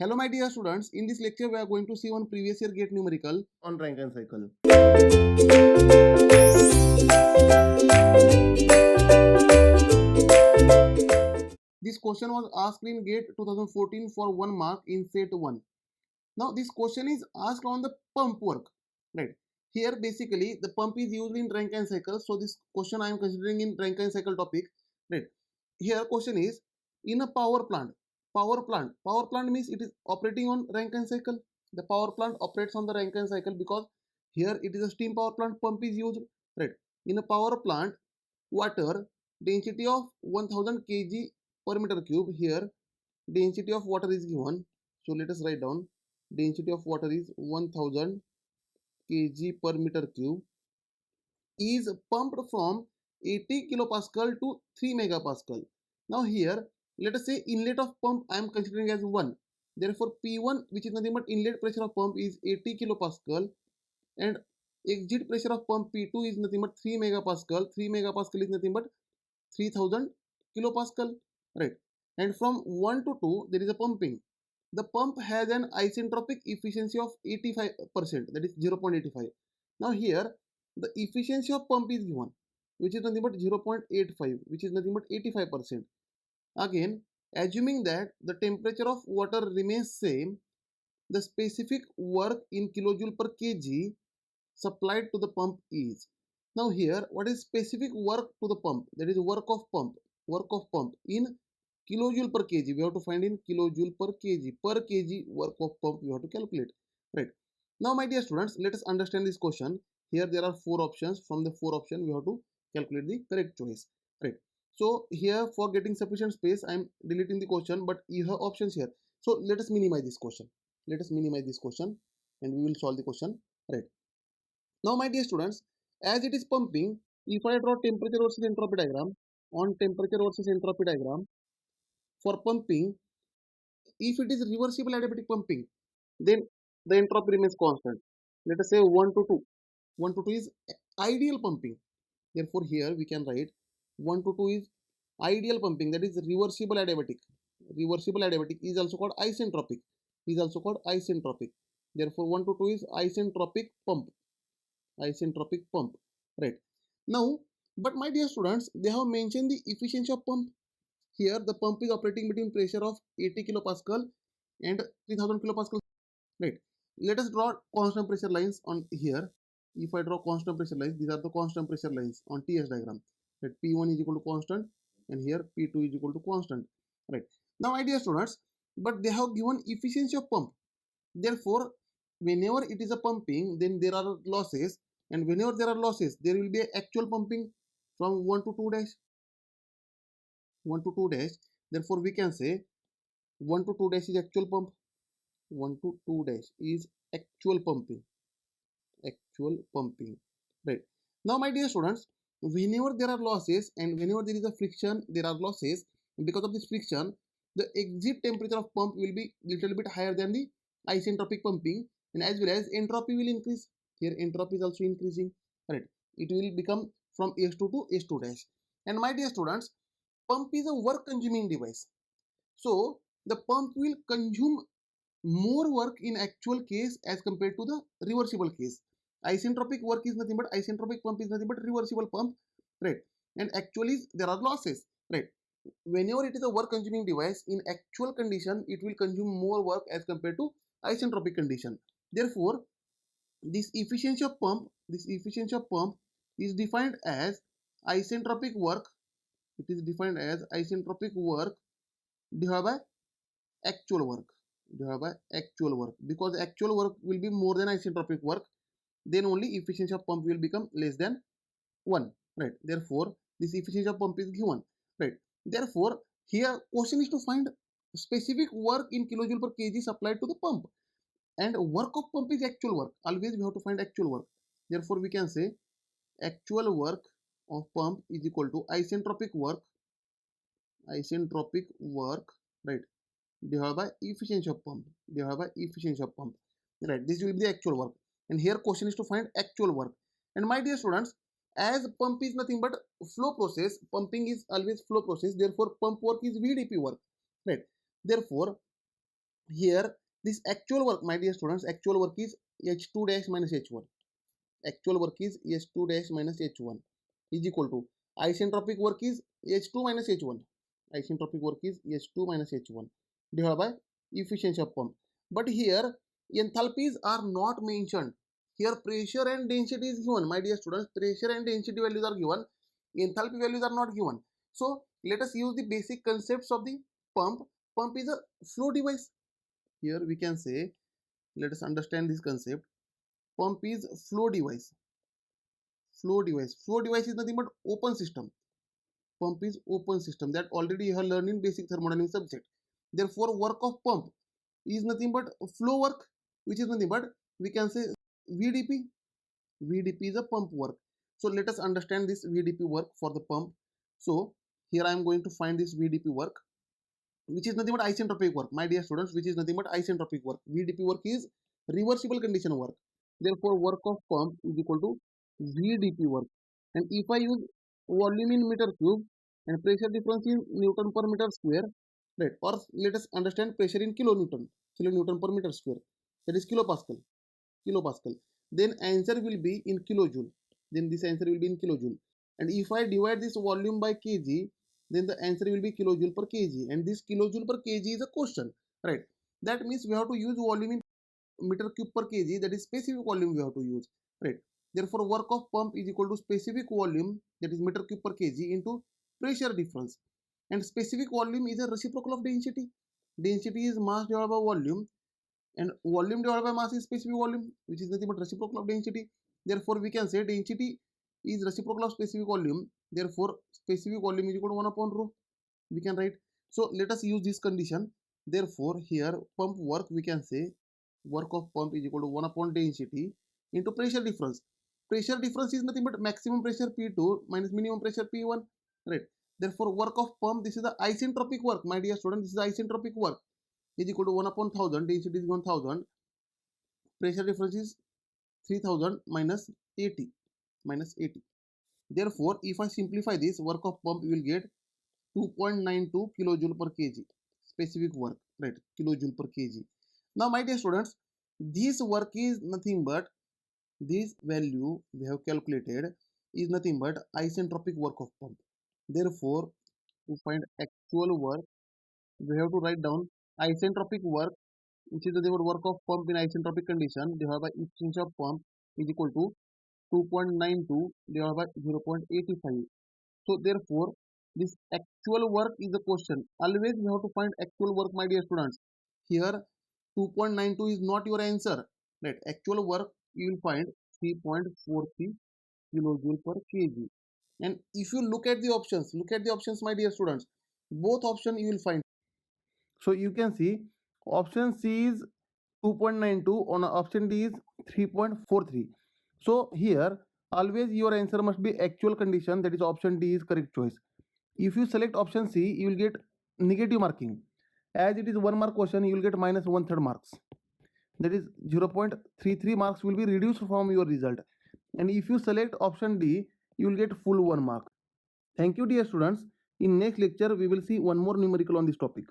Hello my dear students, in this lecture we are going to see one previous year GATE numerical on Rankine cycle. This question was asked in GATE 2014 for 1 mark in set 1. Now this question is asked on the pump work, right? Here basically the pump is used in Rankine cycle, so this question I am considering in Rankine cycle topic, right? Here question is in a power plant. Power plant means it is operating on Rankine cycle. The power plant operates on the Rankine cycle because here it is a steam power plant, pump is used, right? In a power plant, water density of 1000 kg per meter cube. Here density of water is given, so let us write down density of water is 1000 kg per meter cube, is pumped from 80 kilopascal to 3 megapascal. Now here let us say inlet of pump I am considering as 1. Therefore P1, which is nothing but inlet pressure of pump, is 80 kilopascal, and exit pressure of pump P2 is nothing but 3 megapascal. 3 megapascal is nothing but 3000 kilopascal, right? And from 1 to 2 there is a pumping. The pump has an isentropic efficiency of 85%, that is 0.85. Now here the efficiency of pump is given, which is nothing but 0.85, which is nothing but 85%. Again, assuming that the temperature of water remains same, the specific work in kilojoule per kg supplied to the pump is. Now here, what is specific work to the pump? That is work of pump. Work of pump in kilojoule per kg. We have to find in kilojoule per kg. Per kg work of pump we have to calculate. Right. Now, my dear students, let us understand this question. Here there are 4 options. From the 4 options, we have to calculate the correct choice. Right. So here, for getting sufficient space, I am deleting the question, but you have options here. So let us minimize this question. Let us minimize this question, and we will solve the question. Right. Now, my dear students, as it is pumping, if I draw temperature versus entropy diagram, on temperature versus entropy diagram, for pumping, if it is reversible adiabatic pumping, then the entropy remains constant. Let us say 1 to 2. 1 to 2 is ideal pumping. Therefore, here we can write 1 to 2 is ideal pumping, that is reversible adiabatic. Reversible adiabatic is also called isentropic. Is also called isentropic. Therefore, 1 to 2 is isentropic pump. Isentropic pump, right? Now, but my dear students, they have mentioned the efficiency of pump. Here the pump is operating between pressure of 80 kilopascal and 3000 kilopascal, right? Let us draw constant pressure lines on here. If I draw constant pressure lines, these are the constant pressure lines on TS diagram, that P1 is equal to constant and here P2 is equal to constant, right? Now, my dear students, but they have given efficiency of pump. Therefore, whenever it is a pumping, then there are losses, and whenever there are losses, there will be an actual pumping from 1 to 2 dash. 1 to 2 dash. Therefore, we can say 1 to 2 dash is actual pump. 1 to 2 dash is actual pumping. Actual pumping. Right. Now, my dear students, whenever there are losses and whenever there is a friction, there are losses. Because of this friction, the exit temperature of pump will be little bit higher than the isentropic pumping, and as well as entropy will increase. Here entropy is also increasing, right? It will become from S2 to S2 dash. And my dear students, pump is a work consuming device, so the pump will consume more work in actual case as compared to the reversible case. Isentropic work is nothing but isentropic pump is nothing but reversible pump, right? And actually there are losses, right? Whenever it is a work consuming device, in actual condition it will consume more work as compared to isentropic condition. Therefore, this efficiency of pump is defined as isentropic work. It is defined as isentropic work divided by actual work. Because actual work will be more than isentropic work, then only efficiency of pump will become less than 1, right? Therefore, this efficiency of pump is given, right? Therefore, here question is to find specific work in kilojoule per kg supplied to the pump, and work of pump is actual work. Always we have to find actual work. Therefore, we can say actual work of pump is equal to isentropic work, right, divided by efficiency of pump, right? This will be the actual work, and here question is to find actual work. And my dear students, as pump is nothing but flow process, pumping is always flow process, therefore pump work is VDP work, right? Therefore, here this actual work, my dear students, actual work is h2 dash minus h1. Actual work is h2 dash minus h1 is equal to isentropic work is h2 minus h1. Isentropic work is h2 minus h1 divided by efficiency of pump. But here enthalpies are not mentioned. Here pressure and density is given, my dear students. Pressure and density values are given, enthalpy values are not given. So let us use the basic concepts of the pump. Pump is a flow device. Here we can say, let us understand this concept. Pump is flow device. Flow device. Flow device is nothing but open system. Pump is open system, that already you have learned in basic thermodynamics subject. Therefore, work of pump is nothing but flow work, which is nothing but we can say VDP. VDP is a pump work. So let us understand this VDP work for the pump. So here I am going to find this VDP work, which is nothing but isentropic work, my dear students, which is nothing but isentropic work. VDP work is reversible condition work. Therefore, work of pump is equal to VDP work. And if I use volume in meter cube and pressure difference in Newton per meter square, right? Or let us understand pressure in kilonewton per meter square, that is kilopascal, kilopascal. Then answer will be in kilojoule. Then this answer will be in kilojoule. And if I divide this volume by kg, then the answer will be kilojoule per kg. And this kilojoule per kg is a question, right? That means we have to use volume in meter cube per kg, that is specific volume we have to use, right? Therefore, work of pump is equal to specific volume, that is meter cube per kg, into pressure difference. And specific volume is a reciprocal of density. Density is mass divided by volume, and volume divided by mass is specific volume, which is nothing but reciprocal of density. Therefore, we can say density is reciprocal of specific volume. Therefore, specific volume is equal to 1 upon rho. We can write. So let us use this condition. Therefore, here pump work, we can say work of pump is equal to 1 upon density into pressure difference. Pressure difference is nothing but maximum pressure P2 minus minimum pressure P1, right? Therefore, work of pump, this is the isentropic work, my dear student. This is the isentropic work, is equal to 1 upon 1000. Density is 1000. Pressure difference is 3000 minus 80. Therefore, if I simplify this, work of pump, you will get 2.92 kilojoule per kg. Specific work, right? Kilojoule per kg. Now, my dear students, this work is nothing but, this value we have calculated is nothing but isentropic work of pump. Therefore, to find actual work, we have to write down isentropic work, which is the work of pump in isentropic condition divided by efficiency of pump, is equal to 2.92 divided by 0.85. So therefore, this actual work is the question. Always we have to find actual work, my dear students. Here 2.92 is not your answer, right? Actual work you will find 3.43 kilojoule per kg. And if you look at the options, my dear students, both options you will find. So you can see option C is 2.92, on option D is 3.43. So here always your answer must be actual condition, that is option D is correct choice. If you select option C, you will get negative marking. As it is 1 mark question, you will get minus 1/3 marks. That is 0.33 marks will be reduced from your result. And if you select option D, you will get full 1 mark. Thank you, dear students. In next lecture, we will see one more numerical on this topic.